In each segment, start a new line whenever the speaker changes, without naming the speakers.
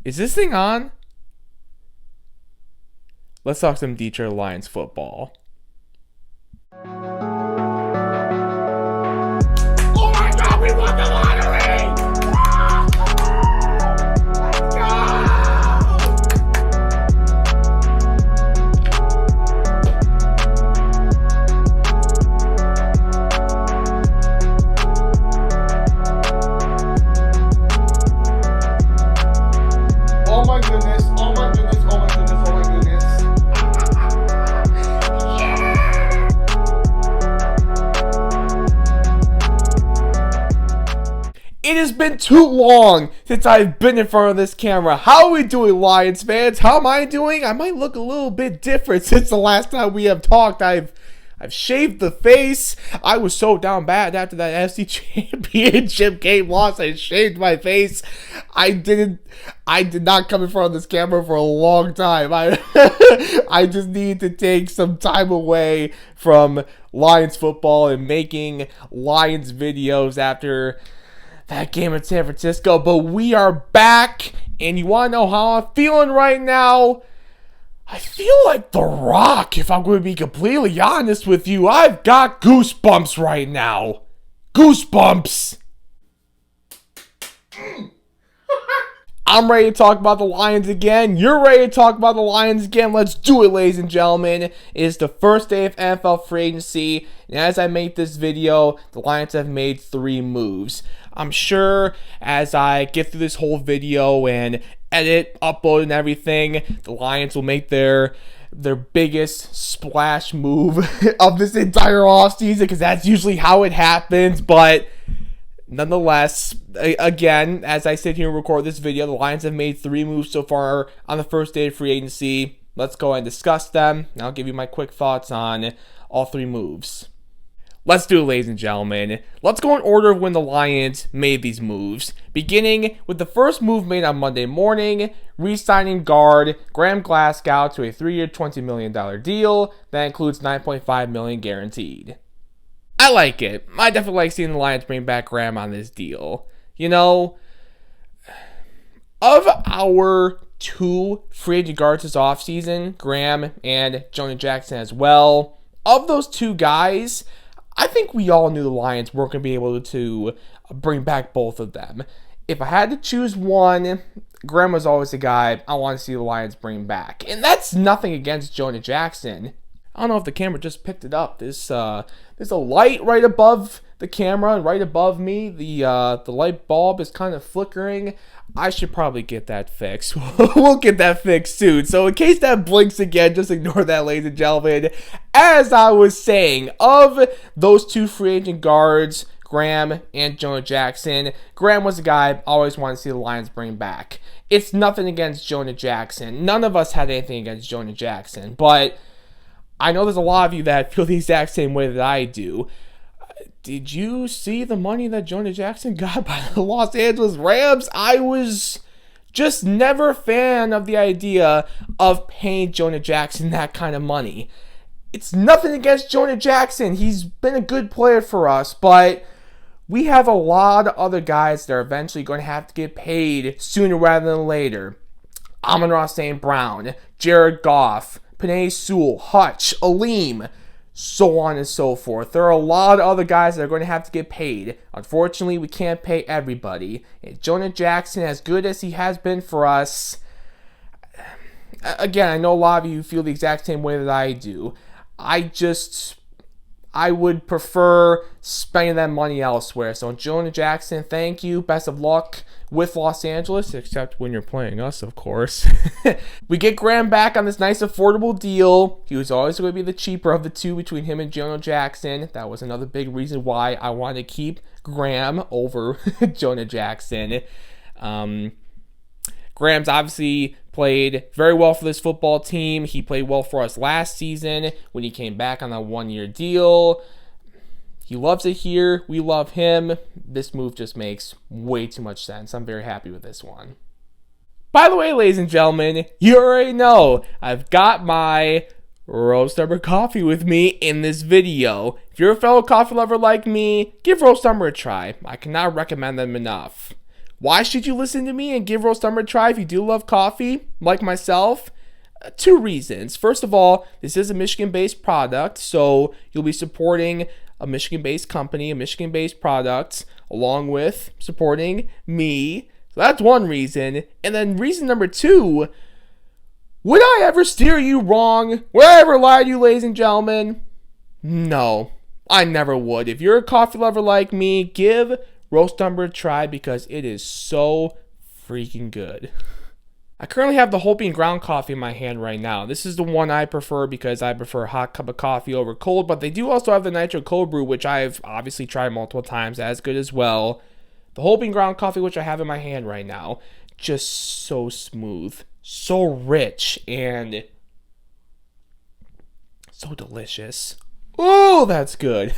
Is this thing on? Let's talk some Detroit Lions football.
Oh my God, we won the lottery! Let's go! Oh my goodness, oh my goodness, oh my goodness, oh my goodness.
It has been too long since I've been in front of this camera. How are we doing, Lions fans? How am I doing? I might look a little bit different since the last time we have talked. I've shaved the face. I was so down bad after that FC Championship game loss. I shaved my face. I did not come in front of this camera for a long time. I just need to take some time away from Lions football and making Lions videos after that game in San Francisco. But we are back, and you want to know how I'm feeling right now? I feel like The Rock, if I'm going to be completely honest with you. I've got goosebumps right now. Goosebumps. I'm ready to talk about the Lions again. You're ready to talk about the Lions again. Let's do it, ladies and gentlemen. It is the first day of NFL free agency, and as I make this video, the Lions have made 3 moves. I'm sure as I get through this whole video and edit, upload, and everything, the Lions will make their biggest splash move of this entire offseason, because that's usually how it happens. But nonetheless, again, as I sit here and record this video, the Lions have made 3 moves so far on the first day of free agency. Let's go ahead and discuss them, and I'll give you my quick thoughts on all 3 moves. Let's do it, ladies and gentlemen. Let's go in order of when the Lions made these moves. Beginning with the first move made on Monday morning, re-signing guard Graham Glasgow to a 3-year, $20 million deal that includes $9.5 million guaranteed. I like it. I definitely like seeing the Lions bring back Graham on this deal. You know, of our 2 free agent guards this offseason, Graham and Jonah Jackson as well, of those 2 guys, I think we all knew the Lions weren't going to be able to bring back both of them. If I had to choose one, Graham was always the guy I want to see the Lions bring back. And that's nothing against Jonah Jackson. I don't know if the camera just picked it up. There's a light right above the camera and right above me. The light bulb is kind of flickering. I should probably get that fixed. We'll get that fixed soon. So in case that blinks again, just ignore that, ladies and gentlemen. As I was saying, of those 2 free agent guards, Graham and Jonah Jackson, Graham was the guy I always wanted to see the Lions bring back. It's nothing against Jonah Jackson. None of us had anything against Jonah Jackson. But I know there's a lot of you that feel the exact same way that I do. Did you see the money that Jonah Jackson got by the Los Angeles Rams? I was just never a fan of the idea of paying Jonah Jackson that kind of money. It's nothing against Jonah Jackson. He's been a good player for us, but we have a lot of other guys that are eventually going to have to get paid sooner rather than later. Amon-Ra St. Brown, Jared Goff, Penei Sewell, Hutch, Aleem, so on and so forth. There are a lot of other guys that are going to have to get paid. Unfortunately, we can't pay everybody. And Jonah Jackson, as good as he has been for us, again, I know a lot of you feel the exact same way that I do. I would prefer spending that money elsewhere. So Jonah Jackson, thank you. Best of luck with Los Angeles, except when you're playing us, of course. We get Graham back on this nice affordable deal. He was always going to be the cheaper of the 2 between him and Jonah Jackson. That was another big reason why I wanted to keep Graham over Jonah Jackson. Graham's obviously played very well for this football team. He played well for us last season when he came back on that 1-year deal. He loves it here. We love him. This move just makes way too much sense. I'm very happy with this one. By the way, ladies and gentlemen, you already know I've got my Roast Umber coffee with me in this video. If you're a fellow coffee lover like me, give Roast Umber a try. I cannot recommend them enough. Why should you listen to me and give Roast Umber a try if you do love coffee, like myself? Two reasons. First of all, this is a Michigan-based product, so you'll be supporting a Michigan-based company, a Michigan-based product, along with supporting me. So that's one reason. And then reason number two, would I ever steer you wrong? Would I ever lie to you, ladies and gentlemen? No, I never would. If you're a coffee lover like me, give Roast Umber a try because it is so freaking good. I currently have the whole bean ground coffee in my hand right now. This is the one I prefer because I prefer a hot cup of coffee over cold, but they do also have the nitro cold brew, which I've obviously tried multiple times, as good as well. The whole bean ground coffee, which I have in my hand right now, just so smooth, so rich, and so delicious. Oh, that's good.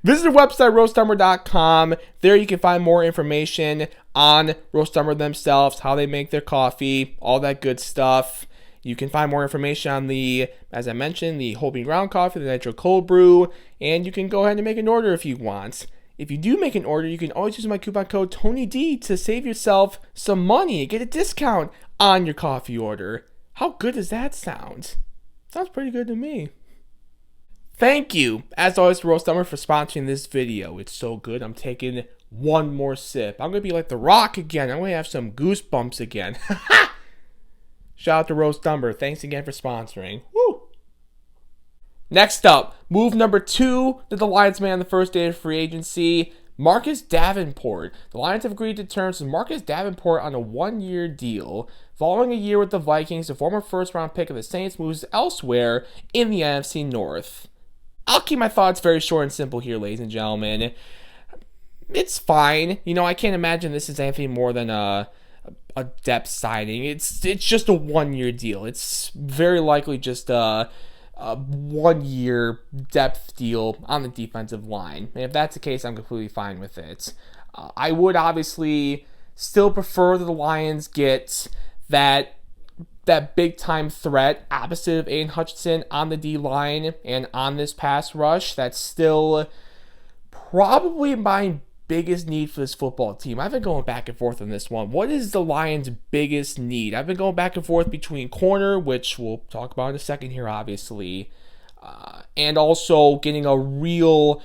Visit our website, roastumber.com. There you can find more information on Roast Umber themselves, how they make their coffee, all that good stuff. You can find more information on the, as I mentioned, the whole bean ground coffee, the nitro cold brew, and you can go ahead and make an order if you want. If you do make an order, you can always use my coupon code TonyD to save yourself some money and get a discount on your coffee order. How good does that sound? Sounds pretty good to me. Thank you, as always, to Roast Umber for sponsoring this video. It's so good. I'm taking one more sip. I'm going to be like The Rock again. I'm going to have some goosebumps again. Shout out to Roast Umber. Thanks again for sponsoring. Woo! Next up, move number 2 that the Lions made on the first day of free agency, Marcus Davenport. The Lions have agreed to terms with Marcus Davenport on a 1-year deal. Following a year with the Vikings, the former first-round pick of the Saints moves elsewhere in the NFC North. I'll keep my thoughts very short and simple here, ladies and gentlemen. It's fine. You know, I can't imagine this is anything more than a depth signing. It's just a 1-year deal. It's very likely just a 1-year depth deal on the defensive line. And if that's the case, I'm completely fine with it. I would obviously still prefer that the Lions get that big-time threat opposite of Aiden Hutchinson on the D-line and on this pass rush. That's still probably my biggest need for this football team. I've been going back and forth on this one. What is the Lions' biggest need? I've been going back and forth between corner, which we'll talk about in a second here, obviously, and also getting a real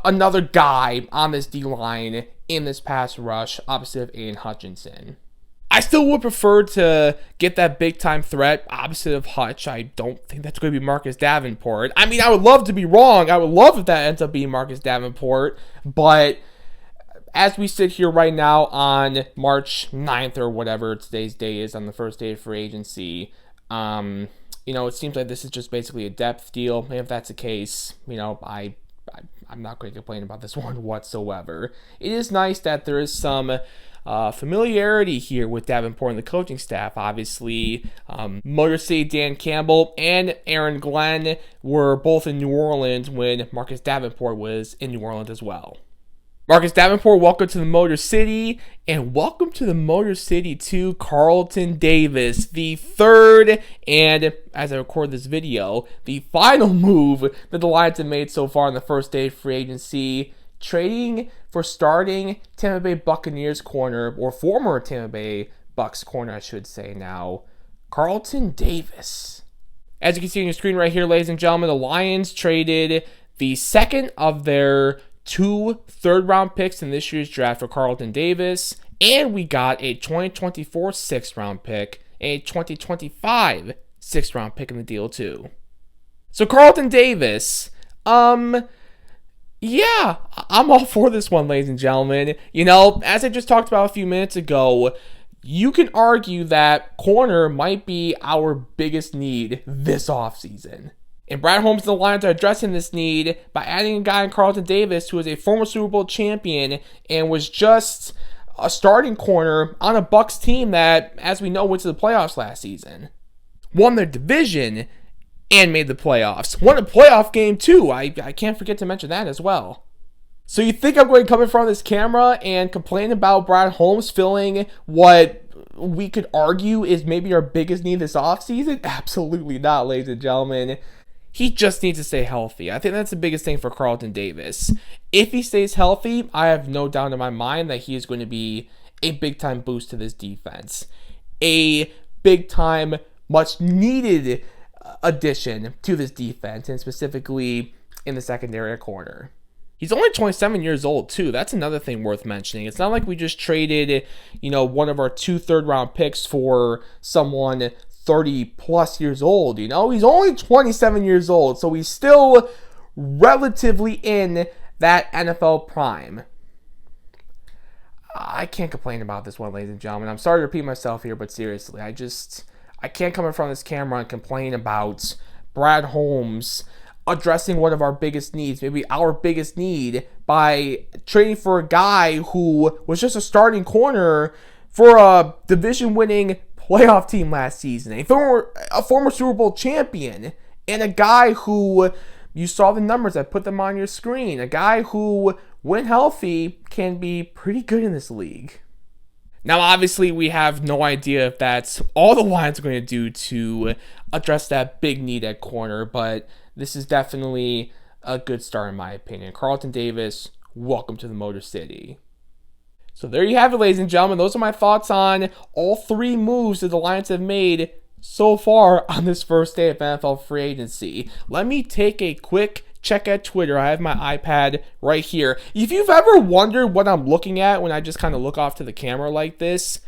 another guy on this D-line in this pass rush opposite of Aiden Hutchinson. I still would prefer to get that big-time threat opposite of Hutch. I don't think that's going to be Marcus Davenport. I mean, I would love to be wrong. I would love if that ends up being Marcus Davenport. But as we sit here right now on March 9th or whatever today's day is on the first day of free agency, you know, it seems like this is just basically a depth deal. And if that's the case, you know, I'm not going to complain about this one whatsoever. It is nice that there is some familiarity here with Davenport and the coaching staff. Obviously, Motor City Dan Campbell and Aaron Glenn were both in New Orleans when Marcus Davenport was in New Orleans as well. Marcus Davenport, welcome to the Motor City, and welcome to the Motor City to Carlton Davis, the third, and as I record this video, the final move that the Lions have made so far on the first day of free agency, trading for starting Tampa Bay Buccaneers corner, or former Tampa Bay Bucs corner, I should say now, Carlton Davis. As you can see on your screen right here, ladies and gentlemen, the Lions traded the second of their 2 third-round picks in this year's draft for Carlton Davis, and we got a 2024 sixth-round pick, a 2025 sixth-round pick in the deal too. So Carlton Davis, yeah, I'm all for this one, ladies and gentlemen. You know, as I just talked about a few minutes ago, you can argue that corner might be our biggest need this offseason. And Brad Holmes and the Lions are addressing this need by adding a guy in Carlton Davis who is a former Super Bowl champion and was just a starting corner on a Bucs team that, as we know, went to the playoffs last season. Won their division and made the playoffs. Won a playoff game too. I can't forget to mention that as well. So you think I'm going to come in front of this camera and complain about Brad Holmes filling what we could argue is maybe our biggest need this offseason? Absolutely not, ladies and gentlemen. He just needs to stay healthy. I think that's the biggest thing for Carlton Davis. If he stays healthy, I have no doubt in my mind that he is going to be a big-time boost to this defense. A big-time, much-needed addition to this defense, and specifically in the secondary corner. He's only 27 years old, too. That's another thing worth mentioning. It's not like we just traded, one of our 2 third-round picks for someone 30-plus years old, He's only 27 years old, so he's still relatively in that NFL prime. I can't complain about this one, ladies and gentlemen. I'm sorry to repeat myself here, but seriously, I can't come in front of this camera and complain about Brad Holmes addressing one of our biggest needs, maybe our biggest need, by trading for a guy who was just a starting corner for a division-winning playoff team last season, a former Super Bowl champion, and a guy who, you saw the numbers, I put them on your screen, a guy who, when healthy, can be pretty good in this league. Now, obviously, we have no idea if that's all the Lions are going to do to address that big need at corner, but this is definitely a good start in my opinion. Carlton Davis, welcome to the Motor City. So there you have it, ladies and gentlemen. Those are my thoughts on all 3 moves that the Lions have made so far on this first day of NFL free agency. Let me take a quick check at Twitter. I have my iPad right here. If you've ever wondered what I'm looking at when I just kind of look off to the camera like this,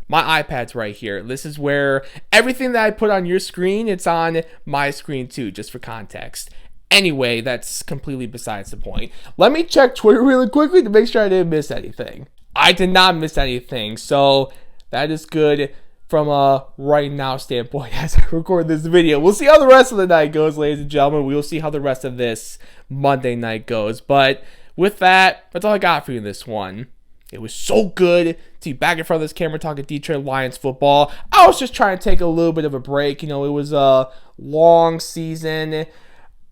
my iPad's right here. This is where everything that I put on your screen, it's on my screen too, just for context. Anyway, that's completely besides the point. Let me check Twitter really quickly to make sure I didn't miss anything. I did not miss anything, so that is good from a right now standpoint as I record this video. We'll see how the rest of the night goes, ladies and gentlemen. We'll see how the rest of this Monday night goes. But with that, that's all I got for you in this one. It was so good to be back in front of this camera talking Detroit Lions football. I was just trying to take a little bit of a break. It was a long season.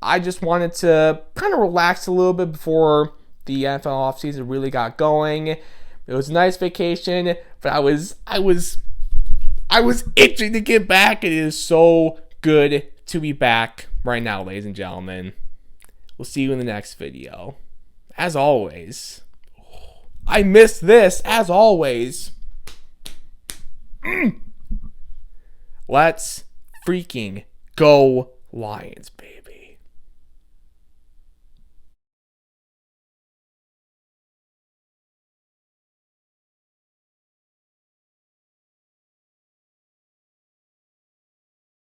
I just wanted to kind of relax a little bit before the NFL offseason really got going. It was a nice vacation, but I was itching to get back. It is so good to be back right now, ladies and gentlemen. We'll see you in the next video. As always, I missed this, as always. Let's freaking go Lions, baby.